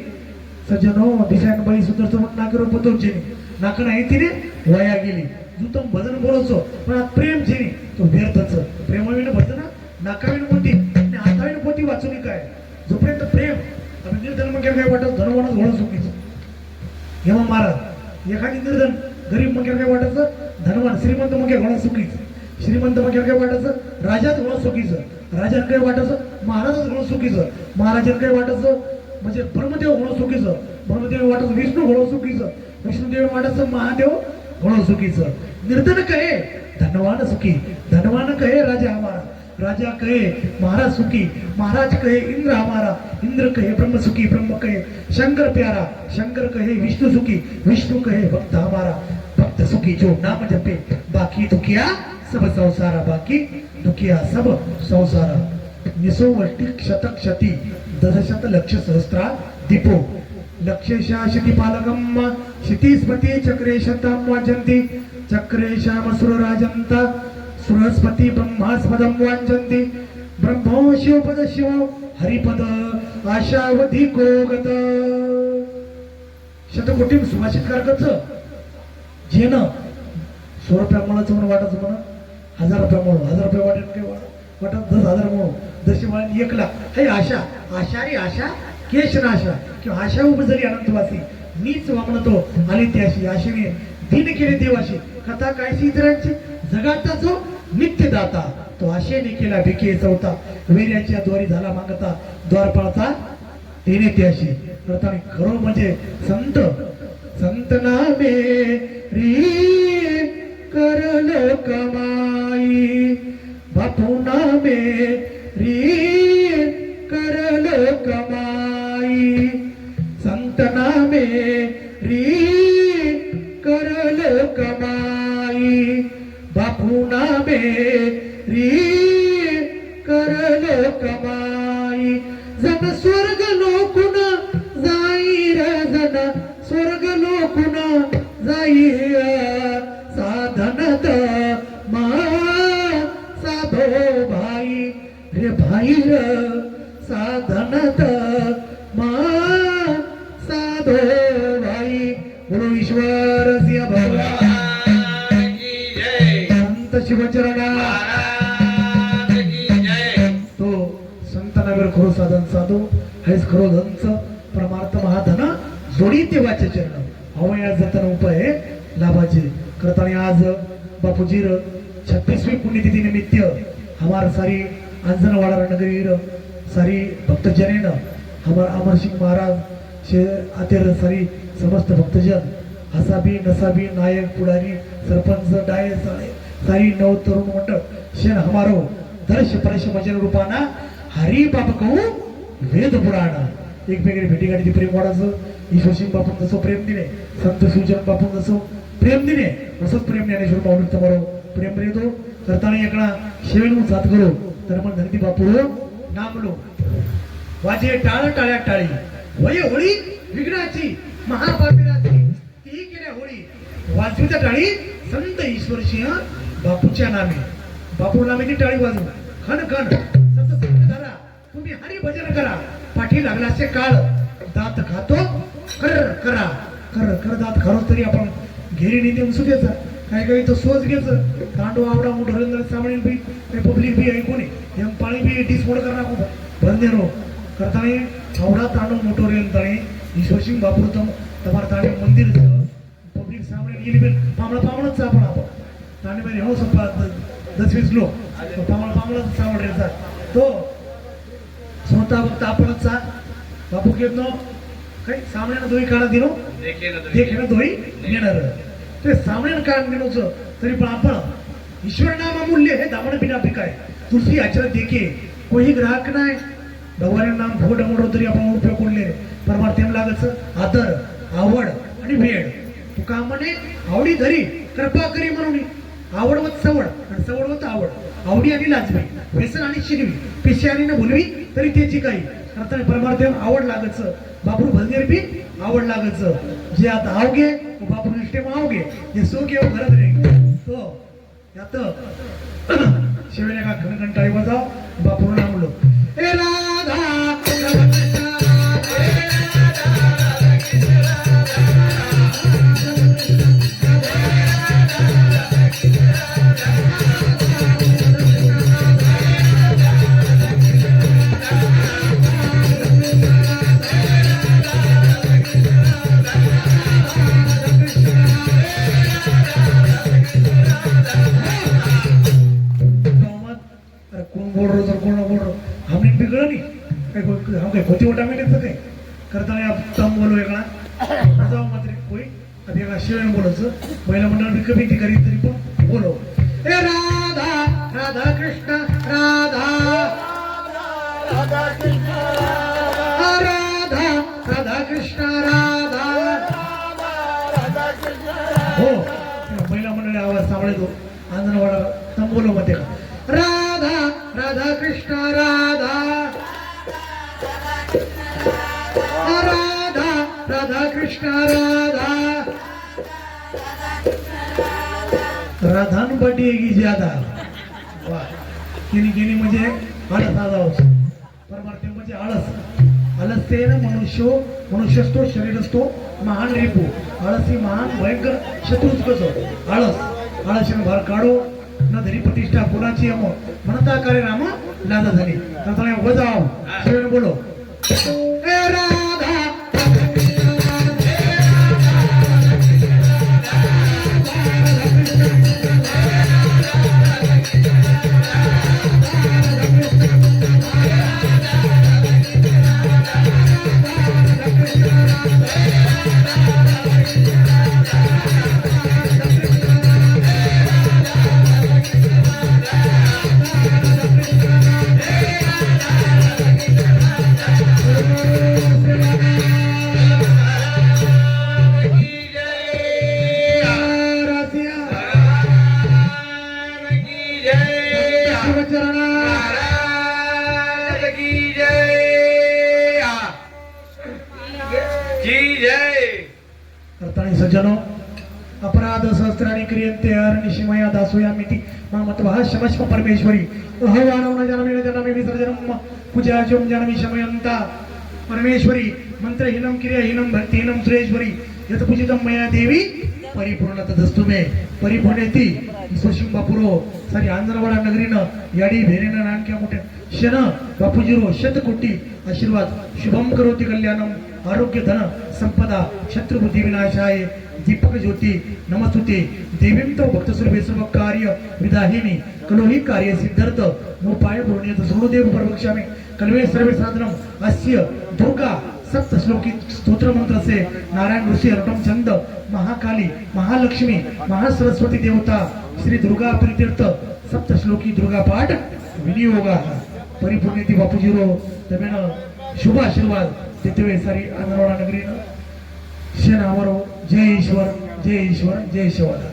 सज्जनो दिशान बाई सुंदर समट नाकरो पतो છે નાકણ અહીંથી ને વયા ગયેલી જો તમે ભજન બોલો છો પણ આ પ્રેમ છે ને તો વ્યર્થ છે પ્રેમાવીને ભજન નાકાવીને પોતી ને હાથાવીને પોતી વાંચુની काय जोपर्यंत प्रेम आणि निर्धन मग काय वाटत धनवानच होणं चुकीचं हेमा महाराज एखादी निर्धन गरीब मग काय वाटायचं धनवान श्रीमंत मग होणं चुकीचं श्रीमंत मग काय वाटायचं राजाच होणं चुकीचं राजाला काय वाटायचं महाराजच होणं चुकीचं महाराजाला काय वाटायचं म्हणजे ब्रह्मदेव होणं चुकीचं ब्रह्मदेव वाटायचं विष्णू होणं चुकीचं विष्णुदेव वाटायचं महादेव होणं चुकीचं निर्धन कहे धनवान सुखी धनवान कहे राजा हमारा राजा कहे महाराज सुखी महाराज कहे इंद्र हमारा इंद्र कहे ब्रह्म सुखी ब्रह्म कहे शंकर प्यारा शंकर कहे विष्णु सुखी विष्णु कहे भक्त हमारा भक्त सुखी जो नाम जपे बाकी दुखिया सब संसारा बाकी दुखिया सब संसारा निसोवष्टि शतक शती दशशत लक्ष सहस्रा दीपो लक्षेशा शती पालकम क्षितिस्पति चक्रे शतम वाजन्ति चक्रेशामसुर राजन्ता सुरस्पति ब्रह्मास्पदम वांचन्ति ब्रह्मो शिवपद शिव हरिपद आशावधी कोगत शतकोटी सुभाषित कारकच जेन 100 रुपया म्हणून म्हणून वाटत म्हणून 1000 रुपया म्हणून 1000 रुपया वाटत काय वाटत 10,000 म्हणून 10 म्हणून 1 लाख हे आशा आशारी आशा केशनाशा किंवा आशा उपजरी अनंतवासी नीच वामनतो आली त्याशी आशेने दिन केले देवाशी कथा कायशी इतरांची जगाचा जो नित्यदाता तो आशेने केला भिके चौथा वेऱ्याच्या द्वारी झाला मागता द्वारपाळचा देणे त्याशी करताना खरो म्हणजे संत संत नामे री करलो कमाई बापू नामे री करलो कमाई संत नामे री करलो कमाई बापू नामे री करलो कमाई जन स्वर्ग लोकुन जाई रे जन स्वर्ग लोकुन जाई साधनत मा साधो भाई रे भाई र साधनत मा साधो भाई बोलो ईश्वर सिंह भगवान शिवचरणा तो संतांवर खरो साधन साधो हेच खरो धनच परमार्थ महाधन जोडी देवाचे चरण अवया जतन उपाय लाभाचे करताना आज बापूजीर 36वीं पुण्यतिथि निमित्त हमार सारी अंजनवाड़ा नगरीर सारी भक्तजनेन हमार अमर सिंह महाराज शे आतेर सारी समस्त भक्तजन हसाबी नसाबी नायक पुढारी सरपंच डाय सारी नव तरुण मंडळ शेन हमारो दर्श परश भजन रूपाना हरी बाप कहू वेद पुराण एकमेकांनी भेटी गाडीची प्रेम वाढायचं ईश्वर सिंग बापून जसं प्रेम दिले संत शिवचरण बापून जसं प्रेम दिले तसंच प्रेम ज्ञानेश्वर माऊली तुम्हारो प्रेम देतो करताना एकणा शेवेन साथ करो तर मन धरती बापू नाम लो वाजे टाळ टाळ्या टाळी वय होळी विघ्नाची महापापिराची ती केल्या होळी वाजविता टाळी संत ईश्वर सिंह बापूच्या नामे बापू नामेची टाळी वाजवा खण खण सतत धरा तुम्ही हरी भजन करा पाठी लागलासे काळ दात खातो कर करा कर कर दात खातो तरी आपण घेरी नेते उसू द्यायचा काय काय तो सोच घ्यायचं तांडू आवडा मोठं सामने बी पब्लिक बी ऐकून हे पाणी बी डिस मोड करणार खूप बंदेनो करताना आवडा तांडू मोठो रेल ताणे ईश्वर सिंह बापू तमार ताणे मंदिर पब्लिक सामने गेली बी पामळच आपण आपण ताणे बी हो संपा 10-20 लोक पामळच सावड रेचा तो स्वतः फक्त आपणच बापू केतनो काही सामने दोई काढा दिनो देखेन दोई नेणार ते सामने काढ दिनोच तरी पण आपण ईश्वर नाम अमूल्य हे दामन बिना पिकाय तुलसी आचरण देखे कोई ग्राहक नाही भगवान नाम भोग मोडो तरी आपण उपयोग कोणले परमार्थ तेम लागच आदर आवड आणि भेड तुका म्हणे आवडी धरी कृपा करी म्हणून आवडवत सवड आणि सवडवत आवड आवडी आणि लाजवी व्यसन आणि शिरवी पेशी आणि न बोलवी तरी त्याची काही करताना परमार्थ आवड लागच बापूर भजनेर बी आवड लागच जे आता आवगे बापूर निष्ठे आवगे जे सोगे घरात रे तो यात शिवने का घनघंटाळी वाजाव बापूर नामलो ए राधा खोटी ओटा में लेते थे करता है अब तम बोलो एकला जाओ मात्र कोई अब एका शिवने बोलायचं महिला मंडळ बी कमी करी तरी पण बोलो ए राधा राधा कृष्ण राधा राधा कृष्ण राधा राधा कृष्ण राधा हो महिला मंडळी आवाज सांभाळतो अंजनवाडा तम बोलो मध्ये राधा राधा कृष्ण राधा राधा राधा कृष्ण राधा राधान बड़ी की ज्यादा वाह किनी किनी म्हणजे आळस आजावच परमार्थ म्हणजे आळस आळस ते ना मनुष्य असतो शरीर असतो महान रिपू आळस ही महान भयंकर शत्रूच कसो आळस आळशीने भार काढो न धरी प्रतिष्ठा कोणाची अमो म्हणता करे राम लाजा झाली तर वजाव शिवने बोलो ए राधा सज्जनो अपराध सहस्राणि क्रियन्ते हरनिशिमया दासोयामिति मामत्वः शमस्व परमेश्वरी अहवानव न जनमे जनमे विसर्जनम पूजाजोम जनमी शमयन्ता परमेश्वरी मंत्रहीनं क्रियाहीनं भक्तिहीनं सुरेश्वरी यत पूजितं मया देवी परिपूर्णतदस्तु मे परिपूर्णेति स्वशिं बापुरो सारी आंजनवाडा नगरीनं याडी भेरेनं नानक्या मोठ्या शन बापूजीरो शतकोटी आशीर्वाद शुभम करोति कल्याणम आरोग्य धन संपदा शत्रुबुद्धि विनाशाय दीपक ज्योति नमस्तुते देवीं तो भक्त सर्वे सर्व कार्य विदाहिनी कलोहि कार्य सिद्धार्थ मोपाय पूर्णियत सोनुदेव परवक्षामि कल्वे सर्वे साधनम अस्य दुर्गा सप्त श्लोकी स्तोत्र मंत्र से नारायण ऋषि रटम चंद महाकाली महालक्ष्मी महासरस्वती देवता श्री दुर्गा प्रीतीर्थ सप्त श्लोकी दुर्गा पाठ विनियोगा परिपूर्णिती बापूजीरो तमेन शुभ आशीर्वाद देते सारी आंजनवाडा नगरी शेण आमरो जय ईश्वर जय ईश्वर जय शिवाला।